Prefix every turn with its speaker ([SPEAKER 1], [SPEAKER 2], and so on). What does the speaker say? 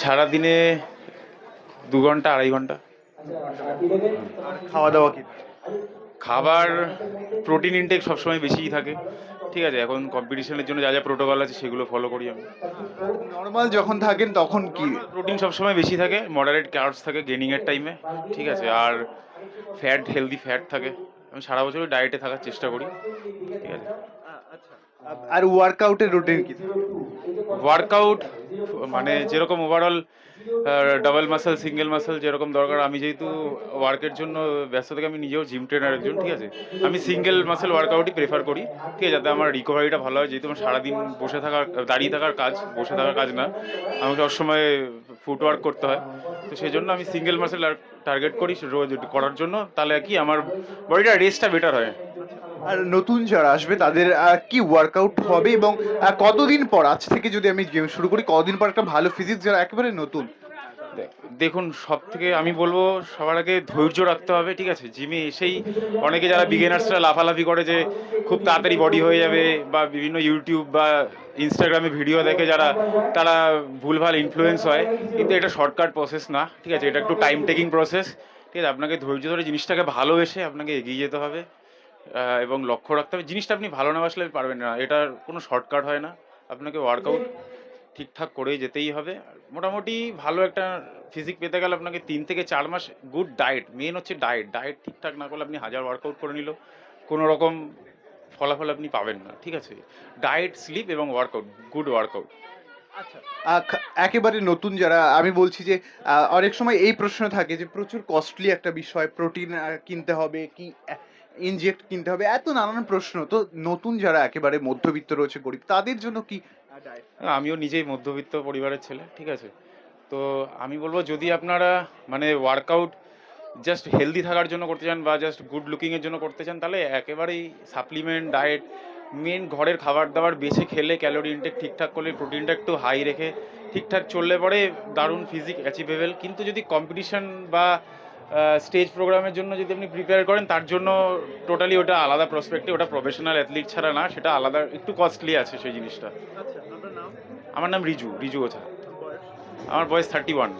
[SPEAKER 1] সারাদিনে 2 ঘন্টা 2.5 ঘন্টা।
[SPEAKER 2] আর খাওয়া দাওয়া কি?
[SPEAKER 1] খাবার প্রোটিন ইনটেক সবসময় বেশিই থাকে, ঠিক আছে। এখন কম্পিটিশনের জন্য যা যা প্রোটোকল আছে সেগুলো ফলো করি আমি।
[SPEAKER 2] আর নর্মাল যখন থাকেন তখন কি?
[SPEAKER 1] নর্মাল প্রোটিন সবসময় বেশি থাকে, মডারেট কার্বস থাকে গেনিংয়ের টাইমে, ঠিক আছে। আর ফ্যাট, হেলদি ফ্যাট থাকে। আমি সারা বছরই ডায়েটে থাকার চেষ্টা করি, ঠিক আছে।
[SPEAKER 2] আচ্ছা। আর ওয়ার্কআউটের রুটিন কি থাকে?
[SPEAKER 1] ওয়ার্কআউট মানে যেরকম overall double muscle single muscle যেরকম দরকার, আমি যেহেতু ওয়ার্কের জন্য ব্যস্ত থেকে আমি নিজেও জিম ট্রেনার একজন, ঠিক আছে। আমি সিঙ্গেল মাসেল ওয়ার্কআউটই প্রেফার করি, ঠিক আছে, যাতে আমার রিকভারিটা ভালো হয়। যেহেতু আমার সারাদিন বসে থাকার দাঁড়িয়ে থাকার কাজ, বসে থাকার কাজ না, আমাকে সবসময় ফুটওয়ার্ক করতে হয়। তো সেই জন্য আমি সিঙ্গেল মাসেল টার্গেট করি রোজ করার জন্য, তাহলে কি আমার বডিটা রেস্টটা বেটার হয়।
[SPEAKER 2] আর নতুন যারা আসবে তাদের কি ওয়ার্কআউট হবে এবং কতদিন পর, আজ থেকে যদি আমি জিম শুরু করি, কতদিন পর একটা ভালো ফিজিক্স যারা একেবারে নতুন?
[SPEAKER 1] দেখুন, সব থেকে আমি বলবো সবার আগে ধৈর্য রাখতে হবে, ঠিক আছে। জিমে এসেই অনেকে যারা বিগিনার্সরা লাফালাফি করে যে খুব তাড়াতাড়ি বডি হয়ে যাবে, বা বিভিন্ন ইউটিউব বা ইনস্টাগ্রামে ভিডিও দেখে যারা, তারা ভুলভাল ইনফ্লুয়েন্স হয়। কিন্তু এটা শর্টকাট প্রসেস না, ঠিক আছে। এটা একটু টাইম টেকিং প্রসেস, ঠিক আছে। আপনাকে ধৈর্য ধরে জিনিসটাকে ভালোবেসে আপনাকে এগিয়ে যেতে হবে, এবং লক্ষ্য রাখতে হবে। জিনিসটা আপনি ভালো না বাসলে পারবেন না, এটার কোনো শর্টকাট হয় না। আপনাকে ওয়ার্কআউট ঠিকঠাক করেই যেতেই হবে। আর মোটামুটি ভালো একটা ফিজিক পেতে গেলে আপনাকে 3 থেকে 4 মাস গুড ডায়েট, মেন হচ্ছে ডায়েট। ডায়েট ঠিকঠাক না করলে আপনি হাজার ওয়ার্কআউট করে নিলেও কোনো রকম ফলাফল আপনি পাবেন না, ঠিক আছে। ডায়েট, স্লিপ এবং ওয়ার্কআউট, গুড ওয়ার্কআউট।
[SPEAKER 2] আচ্ছা। একেবারে নতুন যারা, আমি বলছি যে অনেক সময় এই প্রশ্ন থাকে যে প্রচুর কস্টলি একটা বিষয়, প্রোটিন কিনতে হবে কি ইনজেক্ট কিনতে হবে, এত নানান প্রশ্ন। তো নতুন যারা একেবারে মধ্যবিত্ত রয়েছে, গরিব, তাদের জন্য কি ডায়েট?
[SPEAKER 1] আমিও নিজেই মধ্যবিত্ত পরিবারের ছেলে, ঠিক আছে। তো আমি বলবো, যদি আপনারা মানে ওয়ার্কআউট জাস্ট হেলদি থাকার জন্য করতে চান, বা জাস্ট গুড লুকিংয়ের জন্য করতে চান, তাহলে একেবারেই সাপ্লিমেন্ট ডায়েট, মেন ঘরের খাবার দাবার বেছে খেলে, ক্যালোরি ইনটেক ঠিকঠাক করলে, প্রোটিনটা একটু হাই রেখে ঠিকঠাক চললে পরে দারুণ ফিজিক অ্যাচিভেবল। কিন্তু যদি কম্পিটিশন বা স্টেজ প্রোগ্রামের জন্য যদি আপনি প্রিপেয়ার করেন, তার জন্য টোটালি ওটা আলাদা প্রসপেক্টিভ, ওটা প্রফেশনাল অ্যাথলিট ছাড়া না, সেটা আলাদা, একটু কস্টলি আছে সেই জিনিসটা।
[SPEAKER 2] আচ্ছা, আপনার নাম?
[SPEAKER 1] আমার নাম রিজু, রিজু ওঝা।
[SPEAKER 2] বয়স?
[SPEAKER 1] আমার বয়স 31।